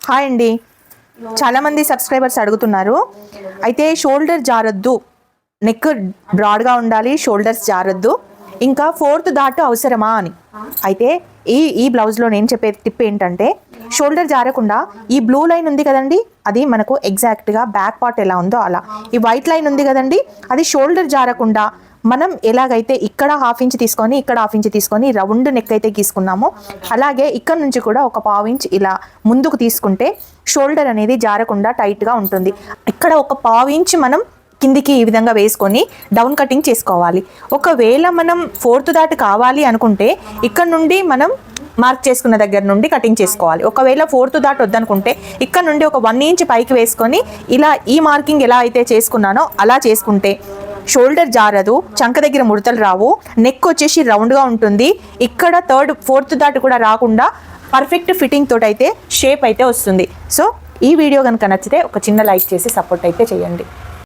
Hi అండి. చాలామంది subscribers అడుగుతున్నారు, అయితే షోల్డర్ జారొద్దు, నెక్ బ్రాడ్గా ఉండాలి, షోల్డర్స్ జారొద్దు, ఇంకా ఫోర్త్ డాట్ అవసరమా అని. అయితే ఈ బ్లౌజ్లో నేను చెప్పే టిప్ ఏంటంటే, షోల్డర్ జారకుండా ఈ బ్లూ లైన్ ఉంది కదండి, అది మనకు ఎగ్జాక్ట్గా బ్యాక్ పార్ట్ ఎలా ఉందో అలా. ఈ వైట్ లైన్ ఉంది కదండి, అది షోల్డర్ జారకుండా మనం ఎలాగైతే ఇక్కడ హాఫ్ ఇంచ్ తీసుకొని ఇక్కడ హాఫ్ ఇంచ్ తీసుకొని రౌండ్ నెక్ అయితే గీసుకున్నామో, అలాగే ఇక్కడ నుంచి కూడా ఒక పావు ఇంచ్ ఇలా ముందుకు తీసుకుంటే షోల్డర్ అనేది జారకుండా టైట్గా ఉంటుంది. ఇక్కడ ఒక పావు ఇంచ్ మనం కిందికి ఈ విధంగా వేసుకొని డౌన్ కటింగ్ చేసుకోవాలి. ఒకవేళ మనం ఫోర్త్ డాట్ కావాలి అనుకుంటే ఇక్కడ నుండి మనం మార్క్ చేసుకున్న దగ్గర నుండి కటింగ్ చేసుకోవాలి. ఒకవేళ ఫోర్త్ డాట్ వద్దనుకుంటే ఇక్కడ నుండి ఒక 1 ఇంచ్ పైకి వేసుకొని ఇలా ఈ మార్కింగ్ ఎలా అయితే చేసుకున్నానో అలా చేసుకుంటే షోల్డర్ జారదు, చంక దగ్గర ముడతలు రావు, నెక్ వచ్చేసి రౌండ్గా ఉంటుంది. ఇక్కడ ఫోర్త్ డాట్ కూడా రాకుండా పర్ఫెక్ట్ ఫిట్టింగ్ తోటి అయితే షేప్ అయితే వస్తుంది. సో ఈ వీడియో కనుక నచ్చితే ఒక చిన్న లైక్ చేసి సపోర్ట్ అయితే చేయండి.